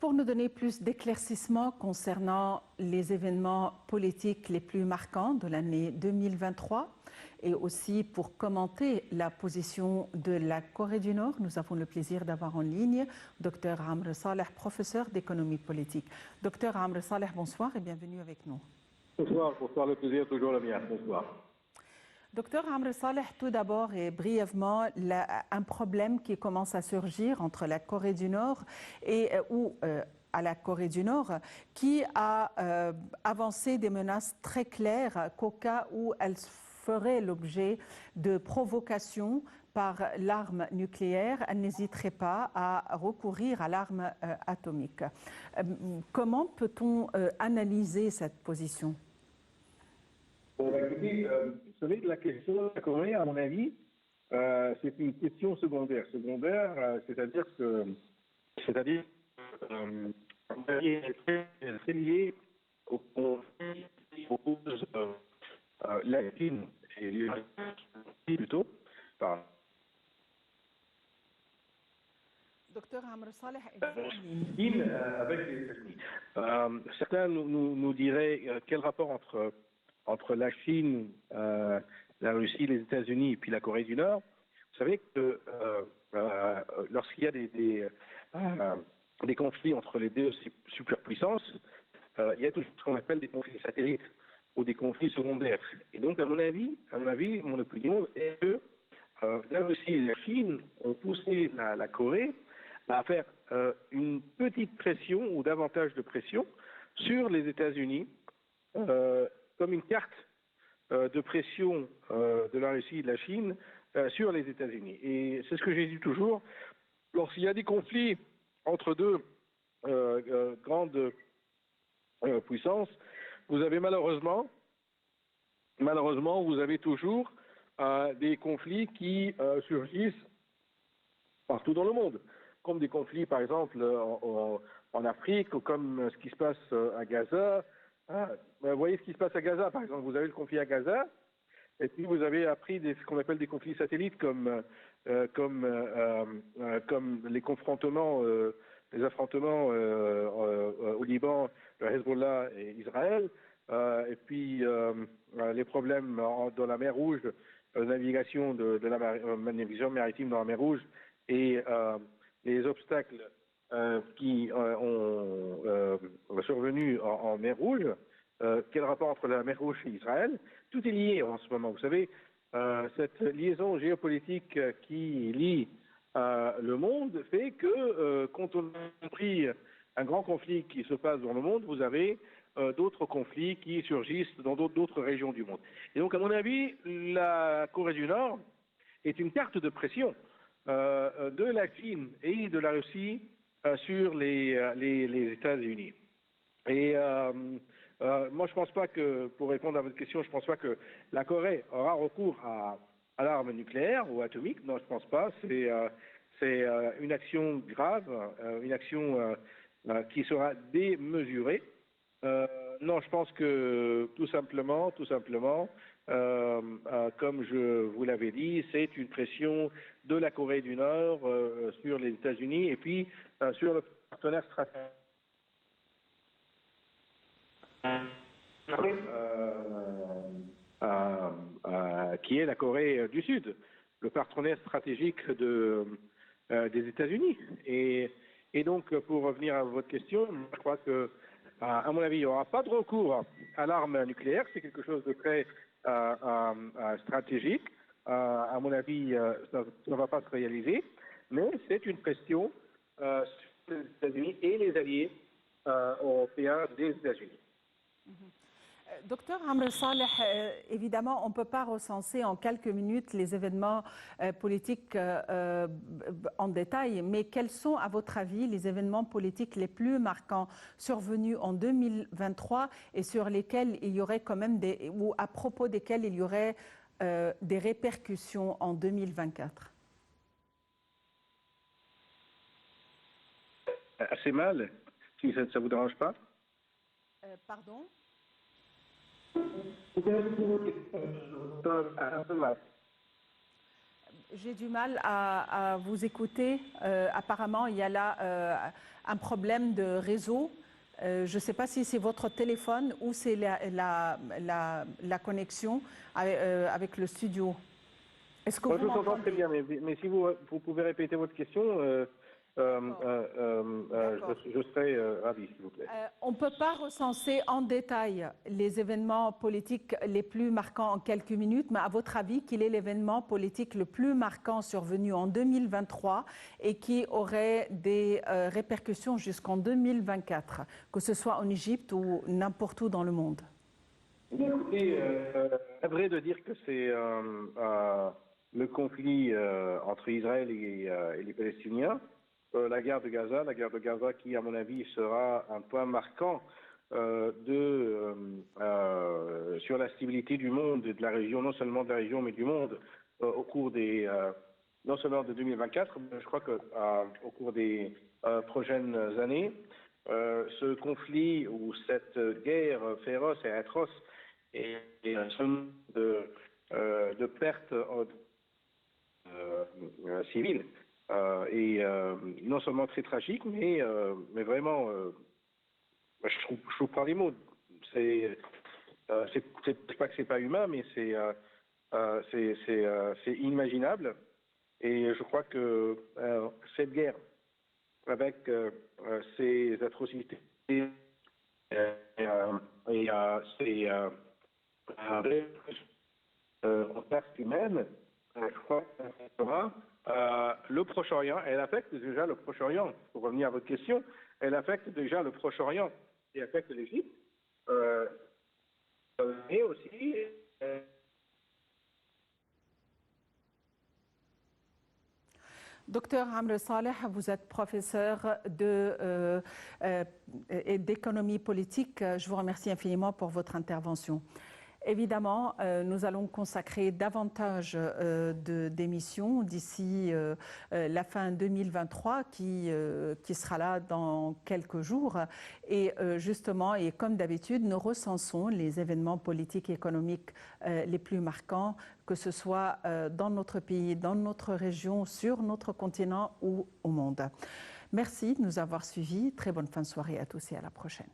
Pour nous donner plus d'éclaircissements concernant les événements politiques les plus marquants de l'année 2023 et aussi pour commenter la position de la Corée du Nord, nous avons le plaisir d'avoir en ligne Dr Amr Saleh, professeur d'économie politique. Dr Amr Saleh, bonsoir et bienvenue avec nous. Bonsoir, le plaisir est toujours le mien. Bonsoir. Docteur Amr Saleh, tout d'abord et brièvement, un problème qui commence à surgir entre la Corée du Nord à la Corée du Nord, qui a avancé des menaces très claires qu'au cas où elle ferait l'objet de provocations par l'arme nucléaire, elle n'hésiterait pas à recourir à l'arme atomique. Comment peut-on analyser cette position ? Écoutez, vous savez, la question de la Corée, à mon avis, c'est une question secondaire. C'est-à-dire que c'est lié au conflit qui oppose la Chine et l'Iran, plutôt. Docteur Amr Saleh, êtes-vous en ligne avec les États-Unis. Certains nous diraient quel rapport entre la Chine, la Russie, les États-Unis et puis la Corée du Nord. Vous savez que lorsqu'il y a des conflits entre les deux superpuissances, il y a toujours ce qu'on appelle des conflits satellites ou des conflits secondaires. Et donc, à mon avis, mon opinion est que la Russie et la Chine ont poussé la Corée à faire une petite pression ou davantage de pression sur les États-Unis, comme une carte de pression de la Russie et de la Chine sur les États-Unis. Et c'est ce que j'ai dit toujours, lorsqu'il y a des conflits entre deux grandes puissances, vous avez malheureusement, vous avez toujours des conflits qui surgissent partout dans le monde, comme des conflits par exemple en Afrique, ou comme ce qui se passe à Gaza. Vous voyez ce qui se passe à Gaza, par exemple. Vous avez le conflit à Gaza, et puis vous avez appris ce qu'on appelle des conflits satellites, comme les affrontements au Liban, le Hezbollah et Israël, et puis les problèmes dans la mer Rouge, navigation la navigation maritime dans la mer Rouge, et les obstacles qui ont survenu en mer Rouge. Quel rapport entre la mer Rouge et Israël? Tout est lié en ce moment. Vous savez, cette liaison géopolitique qui lie le monde fait que quand on a pris un grand conflit qui se passe dans le monde, vous avez d'autres conflits qui surgissent dans d'autres régions du monde. Et donc, à mon avis, la Corée du Nord est une carte de pression de la Chine et de la Russie sur les États-Unis. Et moi, je pense pas que, pour répondre à votre question, je pense pas que la Corée aura recours à l'arme nucléaire ou atomique. Non, je pense pas. C'est une action grave, une action qui sera démesurée. Non, je pense que tout simplement, comme je vous l'avais dit, c'est une pression de la Corée du Nord sur les États-Unis et puis sur le partenaire stratégique. Qui est la Corée du Sud, le partenaire stratégique des États-Unis. Et donc, pour revenir à votre question, je crois que, à mon avis, il n'y aura pas de recours à l'arme nucléaire. C'est quelque chose de très stratégique. À mon avis, ça ne va pas se réaliser. Mais c'est une pression sur les États-Unis et les alliés européens des États-Unis. Docteur Amr Saleh, évidemment, on ne peut pas recenser en quelques minutes les événements politiques en détail, mais quels sont, à votre avis, les événements politiques les plus marquants survenus en 2023 et sur lesquels il y aurait quand même ou à propos desquels il y aurait des répercussions en 2024? Assez mal, si ça ne vous dérange pas. Pardon? J'ai du mal à vous écouter. Apparemment, il y a là un problème de réseau. Je ne sais pas si c'est votre téléphone ou c'est la connexion avec le studio. Est-ce que Moi, vous je vous entends très m'entendez? bien, mais si vous pouvez répéter votre question, D'accord. je serai ravi, s'il vous plaît. On ne peut pas recenser en détail les événements politiques les plus marquants en quelques minutes, mais à votre avis, quel est l'événement politique le plus marquant survenu en 2023 et qui aurait des répercussions jusqu'en 2024, que ce soit en Égypte ou n'importe où dans le monde? Écoutez, c'est vrai de dire que c'est le conflit entre Israël et les Palestiniens. La guerre de Gaza qui, à mon avis, sera un point marquant sur la stabilité du monde et de la région, non seulement de la région, mais du monde, au cours non seulement de 2024, mais je crois qu'au cours des prochaines années. Ce conflit ou cette guerre féroce et atroce et un somme de pertes civiles et non seulement très tragique, mais vraiment, je trouve pas les mots. C'est pas que c'est pas humain, mais c'est inimaginable. Et je crois que cette guerre, avec ces atrocités et ces en perte humaine, je crois que ça sera le Proche-Orient. Elle affecte déjà le Proche-Orient. Pour revenir à votre question, elle affecte déjà le Proche-Orient et affecte l'Égypte. Et aussi Docteur Amr Saleh, vous êtes professeur d'économie politique. Je vous remercie infiniment pour votre intervention. Évidemment, nous allons consacrer davantage d'émissions d'ici la fin 2023 qui sera là dans quelques jours. Et justement, et comme d'habitude, nous recensons les événements politiques et économiques les plus marquants, que ce soit dans notre pays, dans notre région, sur notre continent ou au monde. Merci de nous avoir suivis. Très bonne fin de soirée à tous et à la prochaine.